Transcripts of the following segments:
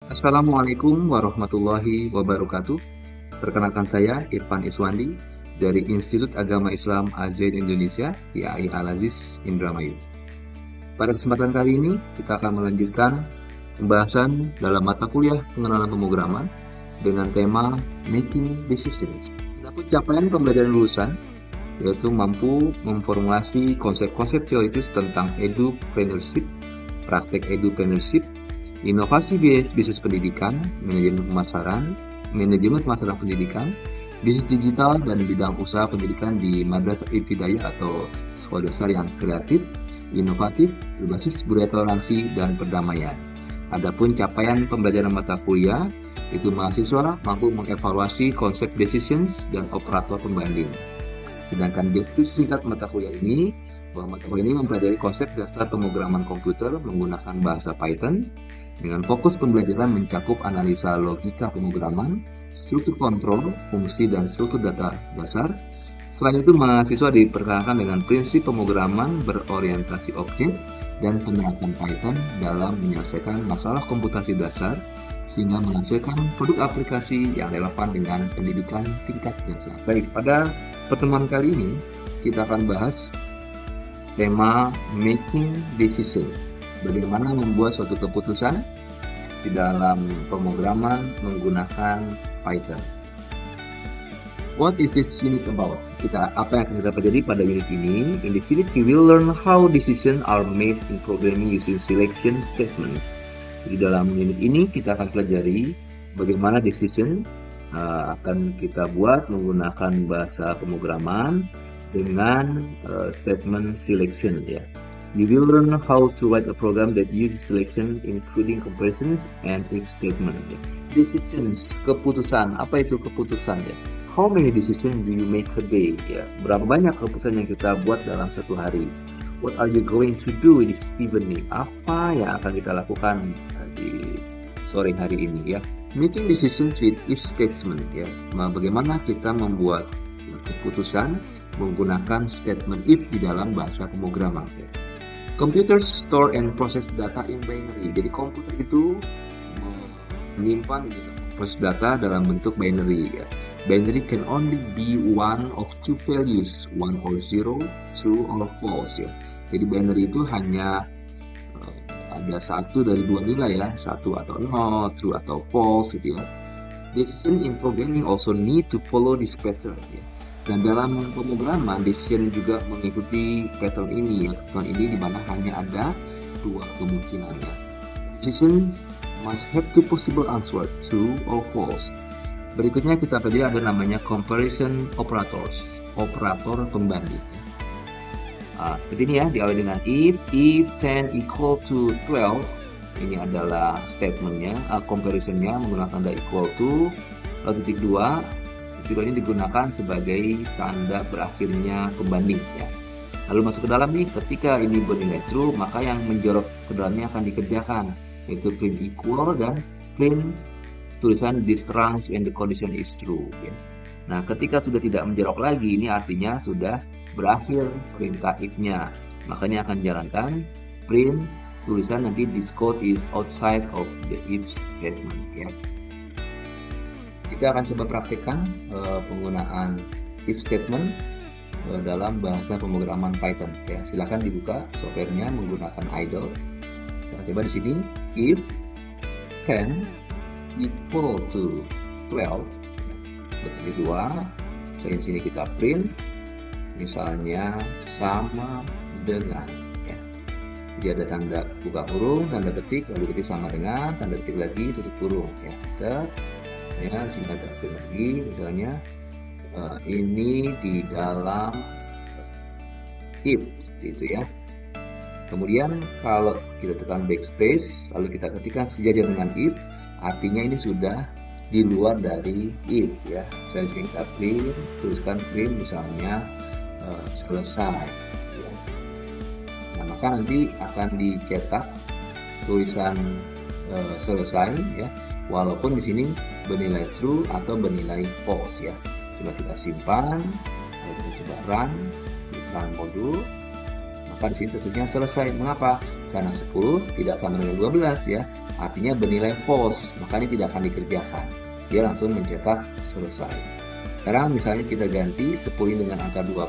Assalamualaikum warahmatullahi wabarakatuh. Perkenalkan saya Irfan Iswandi dari Institut Agama Islam Al-Zaid Indonesia, YAI Al-Aziz Indramayu. Pada kesempatan kali ini, kita akan melanjutkan pembahasan dalam mata kuliah pengenalan pemrograman dengan tema Making Decisions. Adapun capaian pembelajaran lulusan yaitu mampu memformulasi konsep-konsep teoritis tentang edupreneurship, praktek edupreneurship, inovasi bisnis pendidikan, manajemen pemasaran, manajemen pemasaran pendidikan, bisnis digital, dan bidang usaha pendidikan di madrasah ibtidaiyah atau sekolah dasar yang kreatif, inovatif, berbasis budaya toleransi dan perdamaian. Adapun capaian pembelajaran mata kuliah, itu mahasiswa mampu mengevaluasi konsep decisions dan operator pembanding. Sedangkan deskripsi singkat mata kuliah ini, bahwa mata kuliah ini mempelajari konsep dasar pemrograman komputer menggunakan bahasa Python, dengan fokus pembelajaran mencakup analisa logika pemrograman, struktur kontrol, fungsi, dan struktur data dasar. Selain itu, mahasiswa diperkenalkan dengan prinsip pemrograman berorientasi objek dan penerapan Python dalam menyelesaikan masalah komputasi dasar, sehingga menghasilkan produk aplikasi yang relevan dengan pendidikan tingkat dasar. Baik, pada pertemuan kali ini kita akan bahas tema Making Decision. Bagaimana membuat suatu keputusan di dalam pemrograman menggunakan Python. What is this unit about? Apa yang akan kita pelajari pada unit ini? In this unit, we will learn how decisions are made in programming using selection statements. Di dalam unit ini kita akan pelajari bagaimana decision akan kita buat menggunakan bahasa pemrograman dengan statement selection, ya. You will learn how to write a program that uses selection, including comparisons and if statement. Ya. Decisions, keputusan. Apa itu keputusan, ya? How many decisions do you make a day? Ya. Berapa banyak keputusan yang kita buat dalam satu hari? What are you going to do this evening? Apa yang akan kita lakukan di sore hari ini, ya? Making decisions with if statement, ya. Bagaimana kita membuat keputusan menggunakan statement if di dalam bahasa pemrograman, ya. Computers store and process data in binary. Jadi komputer itu menyimpan dan proses data dalam bentuk binary, ya. Binary can only be one of two values, one or zero, true or false, ya. Jadi binary itu hanya ada satu dari dua nilai, ya, satu atau nol, true atau false, gitu, ya. Decision in programming also need to follow this pattern, ya. Dan dalam pemrograman, decision juga mengikuti pattern ini, ya. Pattern ini di mana hanya ada dua kemungkinan, ya. Decision must have two possible answer, true or false. Berikutnya kita pelajari ada namanya comparison operators, operator pembanding. Seperti ini, ya, diawali dengan if 10 equal to 12. Ini adalah statementnya, comparisonnya menggunakan tanda equal to, lalu titik 2. Ini digunakan sebagai tanda berakhirnya pembanding, ya. Lalu masuk ke dalam nih, ketika ini bernilai true, maka yang menjorok ke dalamnya akan dikerjakan, yaitu print equal dan print tulisan this runs when the condition is true, ya. Nah, ketika sudah tidak menjorok lagi, ini artinya sudah berakhir perintah if-nya, makanya akan jalankan print tulisan nanti this code is outside of the if statement, ya. Kita akan coba praktikkan penggunaan if statement dalam bahasa pemrograman Python, ya. Silahkan dibuka softwarenya menggunakan idle. Kita coba di sini if 10 equal to 12. Berarti 2. Di sini kita print misalnya sama dengan, ya. Jadi ada tanda buka kurung, tanda petik, lalu ketik sama dengan, tanda petik lagi, tutup kurung, ya. Ya, sini ada print lagi, misalnya ini di dalam if, seperti itu, ya. Kemudian kalau kita tekan backspace lalu kita ketikkan sejajar dengan if, artinya ini sudah di luar dari if, ya. Saya kita print, tuliskan print misalnya selesai, ya. Nah, maka nanti akan dicetak tulisan selesai, ya, walaupun di sini bernilai true atau bernilai false, ya. Coba kita simpan, lalu kita coba run modul, maka di sini tentunya selesai. Mengapa? Karena 10 tidak sama dengan 12 ya, artinya bernilai false, maka ini tidak akan dikerjakan. Dia langsung mencetak selesai. Sekarang misalnya kita ganti 10 dengan angka 12,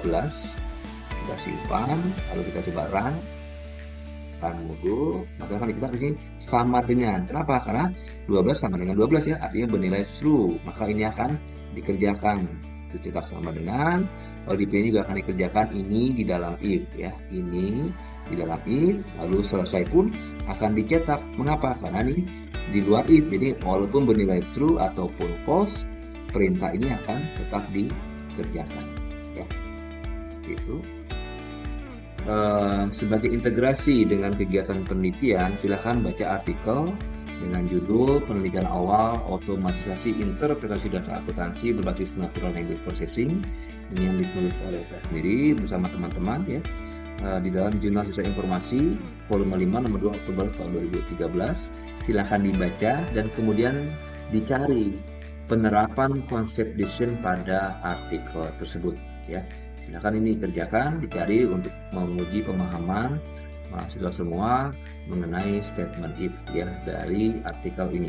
kita simpan, lalu kita coba run modul, maka akan diketik di sini sama dengan. Kenapa? Karena 12 sama dengan 12 ya, artinya bernilai true, maka ini akan dikerjakan. Itu cetak sama dengan, lalu di juga akan dikerjakan ini di dalam if ya, ini di dalam if, lalu selesai pun akan dicetak. Mengapa? Karena ini di luar if, jadi walaupun bernilai true ataupun false, perintah ini akan tetap dikerjakan ya, seperti itu. Sebagai integrasi dengan kegiatan penelitian, silakan baca artikel dengan judul Penelitian Awal Otomatisasi Interpretasi Data Akuntansi Berbasis Natural Language Processing. Ini yang ditulis oleh saya sendiri bersama teman-teman ya, di dalam Jurnal Siswa Informasi volume 5 nomor 2 Oktober tahun 2013. Silakan dibaca dan kemudian dicari penerapan konsep decision pada artikel tersebut ya. Silakan ini kerjakan, dicari untuk menguji pemahaman mahasiswa semua mengenai statement if ya dari artikel ini.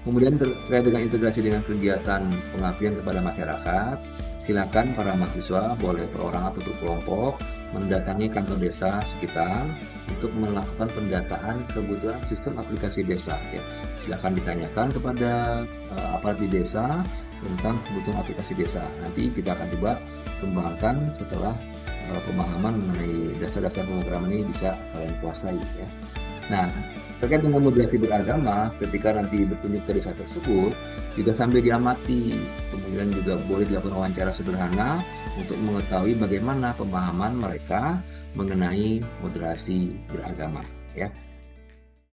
Kemudian terkait dengan integrasi dengan kegiatan pengabdian kepada masyarakat, silakan para mahasiswa boleh per orang atau per kelompok mendatangi kantor desa sekitar untuk melakukan pendataan kebutuhan sistem aplikasi desa ya. Silakan ditanyakan kepada aparat di desa tentang kebutuhan aplikasi desa. Nanti kita akan coba kembangkan setelah pemahaman mengenai dasar-dasar pemrograman ini bisa kalian kuasai ya. Nah, terkait dengan moderasi beragama, ketika nanti berkunjung ke desa tersebut juga sambil diamati, kemudian juga boleh dilakukan wawancara sederhana untuk mengetahui bagaimana pemahaman mereka mengenai moderasi beragama ya.